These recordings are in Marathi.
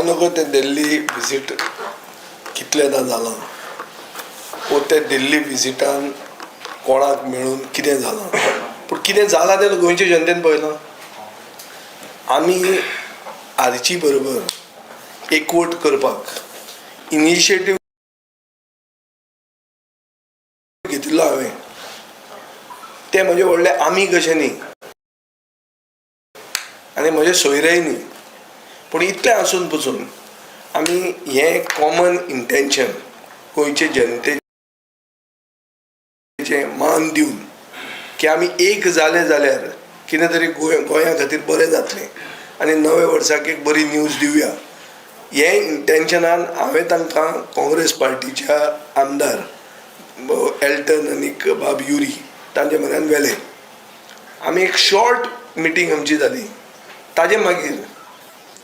जाऊ नको ते दिल्ली विजीट कितलेदां जालां वो ते दिल्ली विजिटान कोणाक मेळून कितें जालां पूण कितें जालां तें गोंयच्या जनतेन पळयलां. आमी आरची बरोबर एकवट करपाक इनिशिएटीव घेतिल्लो हांवें. तें म्हजें व्हडलें आमी कशें न्ही आनी म्हजें सोयरेय न्ही, पूण इतलें आसून पसून आमी हें कॉमन इंटेंशन गोंयचे जनतेचें मान दिवन की आमी एक जाले जाल्यार कितें तरी गोंया खातीर बरें जातलें आनी नव्या वर्साक एक बरी न्यूज दिवया, हें इंटेंशनान हांवें तांकां काँग्रेस पार्टीच्या आमदार एल्टन आनी बाब युरी तांचे म्हऱ्यान व्हेलें. आमी एक शॉर्ट मिटींग आमची जाली. ताजे मागीर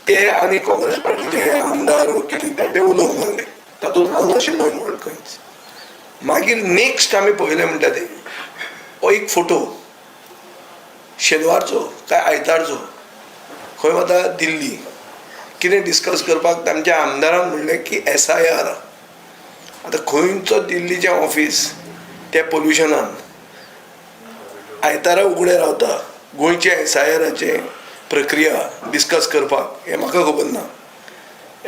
ते आनी काँग्रेस पार्टीचे आमदार कितें ते उलोवंक लागले. तातूंत हांव नाशिल्लो इनवॉल्व खंयच. मागीर नेक्स्ट आमी पळयलें म्हणटा तें हो एक फोटो शेनवारचो काय आयतारचो खंय वता दिल्ली कितें डिस्कस करपाक तांच्या आमदारान म्हणलें की SIR आतां खंयचो दिल्लीचें ऑफीस त्या पोल्युशनान आयतारा उगडें रावता गोंयच्या SIRाचे प्रक्रिया डिस्कस करपाक हें म्हाका खबर ना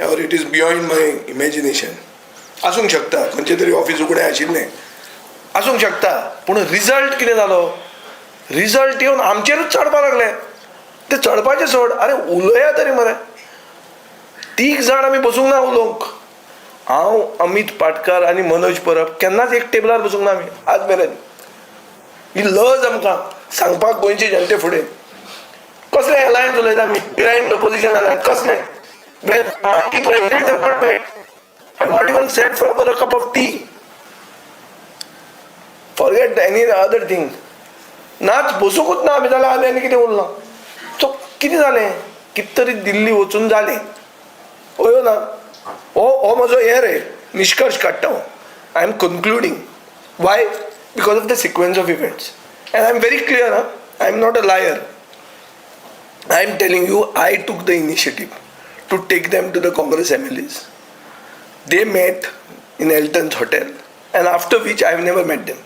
और it is beyond my imagination. आसूंक शकता खंयचें तरी ऑफीस उगडें आशिल्लें आसूंक शकता, पूण रिजल्ट कितें जालो? रिजल्ट येवन आमचेरूच चडपाक लागले. ते चडपाचें सोड, अरे उलया तरी मरे. 3 जाण आमी बसूंक ना उलोवंक. हांव अमित पाटकार आनी मनोज परब केन्नाच एक टेबलार बसूंक ना आमी आज मेरेन. ही लज आमकां सांगपाक गोंयचे जनते फुडें कसलें एलायन्स उलयता आमी बिहायंड प्रपोजिशन एलायन्स कसलें president appointment. Not even set for a cup of tea. Forget any other thing. नाच बसूंकूच ना आमी जाल्यार आमी आनी कितें उरलां. सो कितें जालें? कितें तरी दिल्ली वचून जालें. पळयो ना हो म्हजो हें रे निश्कर्श काडटा हांव. I am concluding. Why? Because of the sequence of events. And I am very clear. I am not a liar. I am telling you I took the initiative to take them to the Congress MLAs. They met in Elton's hotel, and after which I have never met them.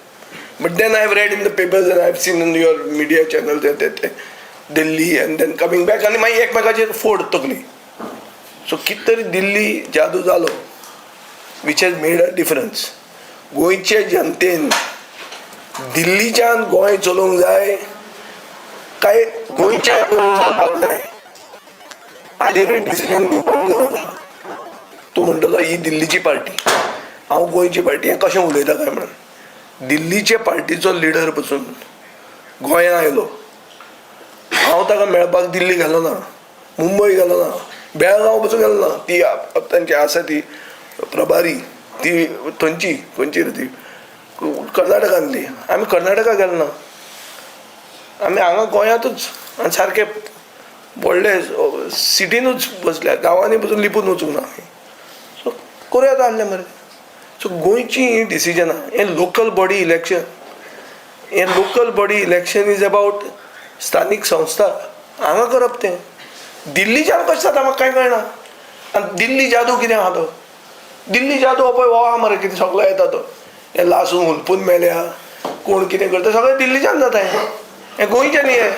But then I have read in the papers and I have seen in your media channels that Delhi and then coming back and मागीर एकमेकाचेर फोड तकली. So कितें तरी दिल्ली जादू जालो which has made a difference. गोंयचे जनतेन दिल्लीच्यान गोंय चलोवंक जाय काय गोंयच्या डिसिजन तूं म्हणटलो ही दिल्लीची पार्टी हांव गोंयची पार्टी हें कशें उलयता काय म्हणून. दिल्लीचे पार्टीचो लिडर पसून गोंयांत आयलो. हांव ताका मेळपाक दिल्ली गेलो ना, मुंबय गेलो ना, बेळगांव पसून गेलो ना. ती तांची आसा ती प्रभारी ती थंयची खंयची रे ती कर्नाटकांतली. आमी कर्नाटका गेलो ना. आमी हांगा गोंयांतूच आनी सारके व्हडले सिटीनूच बसल्या. गांवांनी पसून लिपून वचूंक ना. करूया जाल्लें मरे. सो गोंयची डिसिजनां हें लोकल बॉडी इलेक्शन. हें local body election is about स्थानीक संस्था हांगा करप. तें दिल्लीच्यान कशें जाता म्हाका कांय कळना. आनी दिल्ली जादू कितें आहा तो? दिल्ली जादू हो पळय हो आहा मरे कितें सगळो येता तो. हें लासून हुलपून मेल्या कोण कितें करता सगळें दिल्लीच्यान जाता. हें गोंयचें न्ही हें.